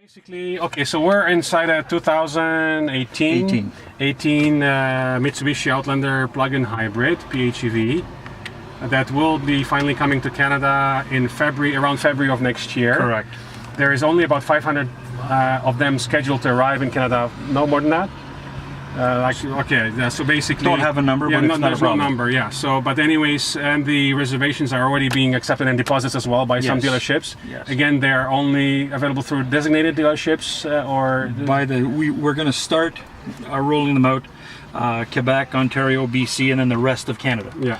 Basically, okay, so we're inside a 2018 Mitsubishi Outlander plug-in hybrid PHEV that will be finally coming to Canada in February, around February of next year. Correct. There is only about 500 of them scheduled to arrive in Canada. No more than that. So basically, Don't have a number, but it's not a there's problem. no number. Yeah. So, but anyways, and the reservations are already being accepted and deposits as well by some Yes. dealerships. Yes. Again, they're only available through designated dealerships We're going to start rolling them out, Quebec, Ontario, BC, and then the rest of Canada. Yeah.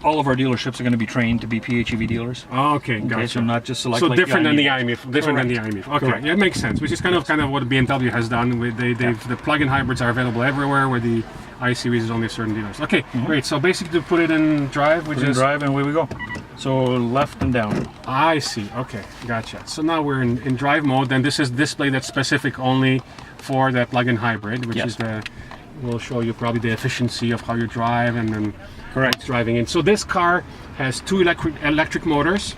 All of our dealerships are going to be trained to be PHEV dealers. Oh, okay, gotcha. So not just select. So like different than the IMEV. IMEV. Different than the IMEV. Okay, Correct. yeah, it makes sense. Which is kind of what BMW has done. The plug-in hybrids are available everywhere, where the I-Series is only certain dealers. Okay, great. So basically, to put it in drive, we Put it in just drive and away we go. So left and down. I see. Okay, gotcha. So now we're in drive mode. Then this is display that's specific only for the plug-in hybrid, which Yes. is will show you probably the efficiency of how you drive and then Correct. driving in. So this car has two electric motors,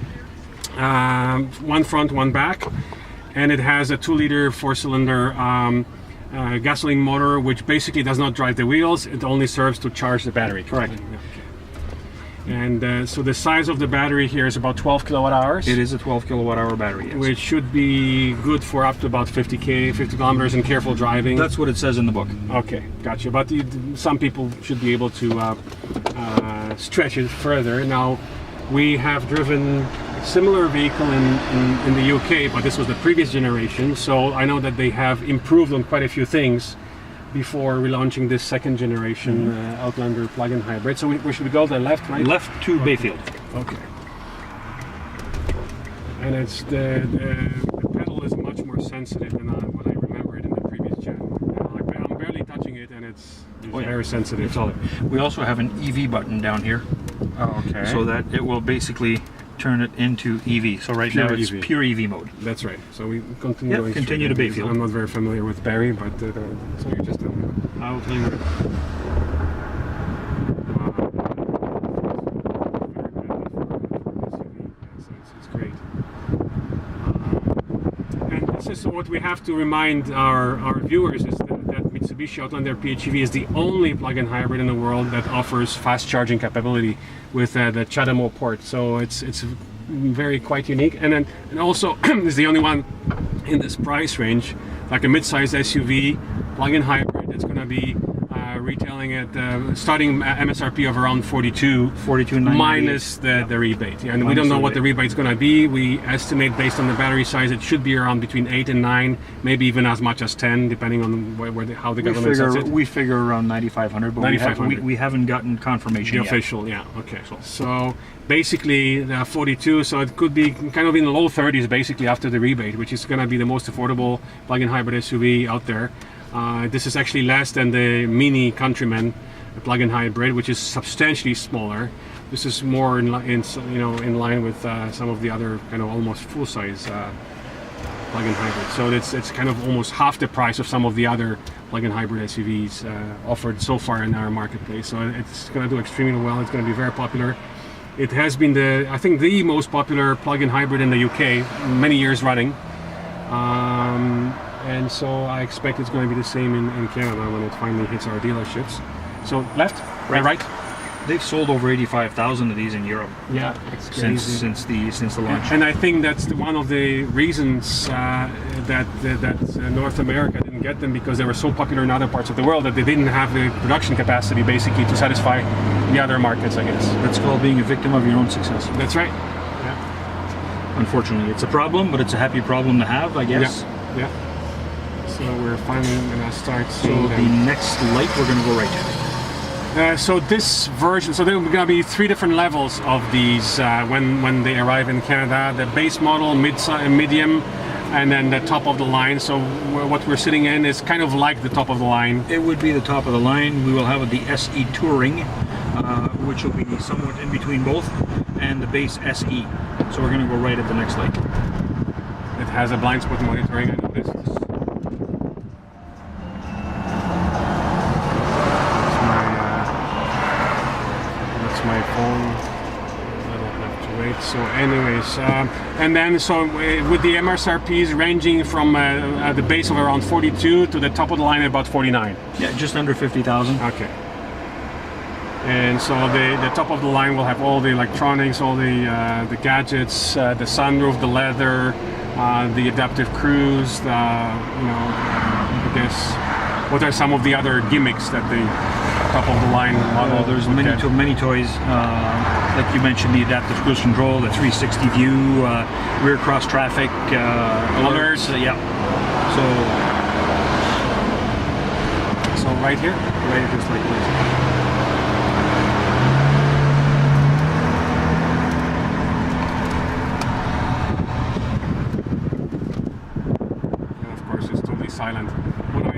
one front, one back, and it has a 2-liter 4-cylinder gasoline motor, which basically does not drive the wheels. It only serves to charge the battery. Correct. And so the size of the battery here is about 12 kilowatt hours. It is a 12 kilowatt hour battery. Yes. Which should be good for up to about 50 kilometers in careful driving. That's what it says in the book. Okay, gotcha. But some people should be able to stretch it further. Now, we have driven a similar vehicle in the UK, but this was the previous generation. So I know that they have improved on quite a few things before relaunching this second generation Outlander plug-in hybrid. So where should we go? The left, right? Left to Bayfield. Okay. And it's the pedal is much more sensitive than what I remembered in the previous gen. I'm barely touching it, and it's very sensitive. It's all. We also have an EV button down here, Oh, okay. so that it will basically turn it into EV. So right Pure now it's EV. pure EV mode. That's right. So we continue Yep, going continue through to Bayfield. I'm not very familiar with Barry, but so you're just Outlander. It's great. And this is what we have to remind our viewers is that Mitsubishi Outlander PHEV is the only plug-in hybrid in the world that offers fast charging capability with the CHAdeMO port. So it's very quite unique, and also is the only one in this price range, like a mid-sized SUV plug-in hybrid. It's going to be retailing at starting MSRP of around 42 minus the rebate. Yeah, and we don't know what the rebate's going to be. We estimate based on the battery size it should be around between 8 and 9, maybe even as much as 10, depending on how the government sets it. We figure around 9,500, but 9,500. we haven't gotten confirmation The yet. official, yeah, okay. So basically 42, so it could be kind of in the low 30s basically after the rebate, which is going to be the most affordable plug-in hybrid SUV out there. This is actually less than the Mini Countryman plug-in hybrid, which is substantially smaller. This is more in line with some of the other kind of almost full-size plug-in hybrids. So it's kind of almost half the price of some of the other plug-in hybrid SUVs offered so far in our marketplace. So it's going to do extremely well. It's going to be very popular. It has been I think the most popular plug-in hybrid in the UK many years running. And so I expect it's going to be the same in Canada when it finally hits our dealerships. So left, right. They've sold over 85,000 of these in Europe. Yeah, it's crazy. since the launch. And I think that's one of the reasons that North America didn't get them, because they were so popular in other parts of the world that they didn't have the production capacity basically to satisfy the other markets, I guess. That's called being a victim of your own success. That's right. Yeah. Unfortunately, it's a problem, but it's a happy problem to have, I guess. Yeah. So we're finally going to start So seeing the next light, we're going to go right to. So this version, so there are going to be 3 different levels of these when they arrive in Canada. The base model, medium, and then the top of the line. So what we're sitting in is kind of like the top of the line. It would be the top of the line. We will have the SE Touring, which will be somewhat in between both, and the base SE. So we're going to go right at the next light. It has a blind spot monitoring, I noticed. That's my phone. I don't have to wait. So anyways, and then so with the MSRPs ranging from the base of around 42 to the top of the line at about 49. Yeah, just under 50,000. Okay. And so the top of the line will have all the electronics, all the gadgets, the sunroof, the leather, the adaptive cruise. I guess what are some of the other gimmicks that the top of the line model? There's many toys. Like you mentioned, the adaptive cruise control, the 360 view, rear cross traffic alerts. Yeah. So right here, right just like this. Silent. What I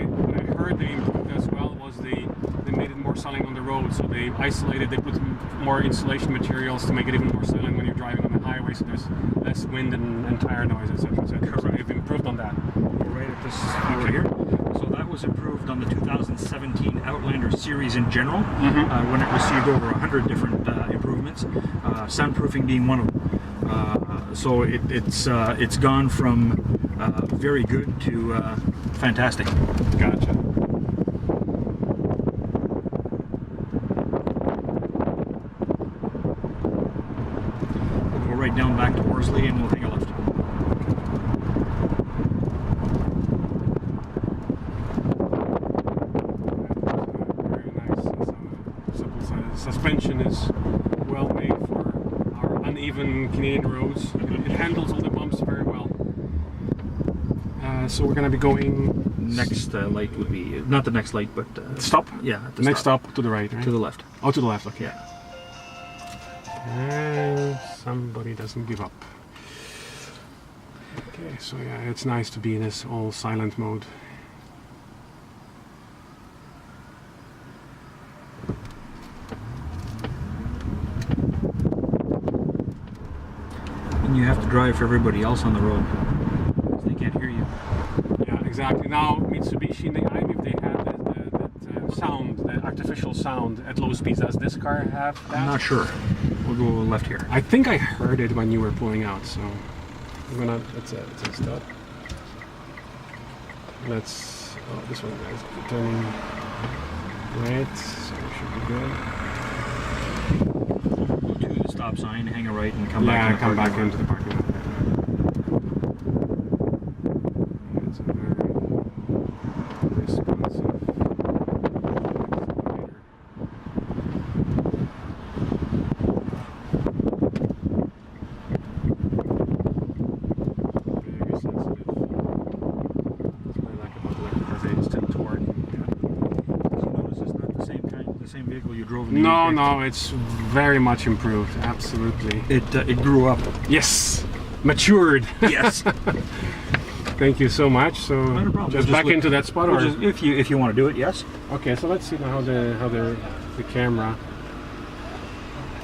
heard they improved as well was they made it more silent on the road. So they isolated, they put more insulation materials to make it even more silent when you're driving on the highway. So there's less wind and tire noise, etc. So they've improved on that. Right at this over here. So that was improved on the 2017 Outlander series in general, when it received over 100 different improvements. Soundproofing being one of them. So it's gone from very good to fantastic. Gotcha. We'll go right down back to Worsley and we'll take a left. Very nice. Simple suspension is well made for our uneven Canadian roads. It handles all the bumps very well. So we're going to be going... Next light would be... Not the next light, but... stop? Yeah, the next stop to the right, right? To the left. Oh, to the left, okay. Yeah. And somebody doesn't give up. Okay, so yeah, it's nice to be in this all silent mode. And you have to drive for everybody else on the road. They can't hear you. Yeah, exactly. Now, Mitsubishi in the IMIF, they had that sound, the artificial sound at low speeds. Does this car have that? I'm not sure. We'll go left here. I think I heard it when you were pulling out, so I'm gonna, it's a stop. Let's, oh, this one is turning right, so we should be good. Go to the stop sign, hang a right, and come Yeah, back. come back into the parking lot. It's a very responsive very sensitive. That's what I like about electric cars. They instant torque. You notice it's not the same vehicle you drove in the No, UK. no, it's very much improved. Absolutely. It grew up. Yes, matured. Yes. Thank you so much. So Not a problem. just We'll back look- into that spot, Or or just, if you want to do it, yes. okay. So let's see now how the camera,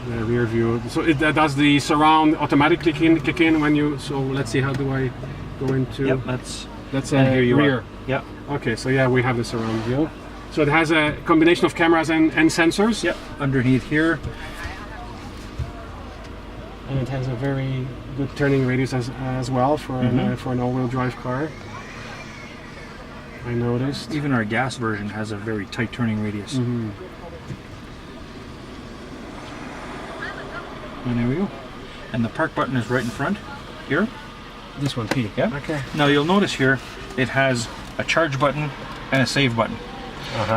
the rear view. So does the surround automatically kick in when you? So let's see, how do I go into? Yep, That's and here you rear. are. Yep. Okay, so yeah, we have the surround view. So it has a combination of cameras and sensors. Yep. Underneath here. And it has a very good turning radius as well for an all-wheel drive car. I noticed. Even our gas version has a very tight turning radius. Mm-hmm. And there we go. And the park button is right in front here. This one, P. Yeah. Okay. Now you'll notice here it has a charge button and a save button.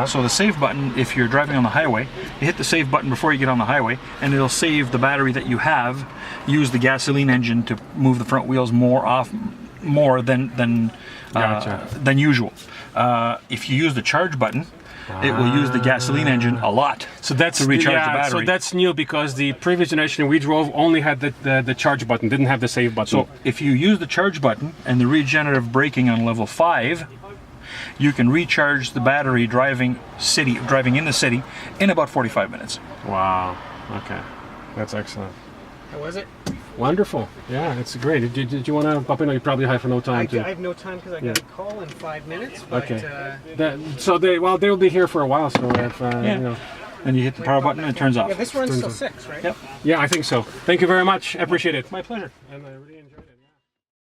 So the save button, if you're driving on the highway, you hit the save button before you get on the highway, and it'll save the battery that you have. Use the gasoline engine to move the front wheels more than usual. If you use the charge button, it will use the gasoline engine a lot. So that's to recharge the battery. So that's new, because the previous generation we drove only had the charge button, didn't have the save button. So if you use the charge button and the regenerative braking on level 5, you can recharge the battery driving in the city in about 45 minutes. Wow. Okay. That's excellent. How was it? Wonderful. Yeah, it's great. Did you want to pop in, or you probably have no time I to? have no time because I got a call in 5 minutes. But, Okay. They'll be here for a while, so if you know. and you hit the power button and it turns off. Yeah, this runs till 6, right? Yep. Yeah, I think so. Thank you very much. I appreciate it. My pleasure. And I really enjoy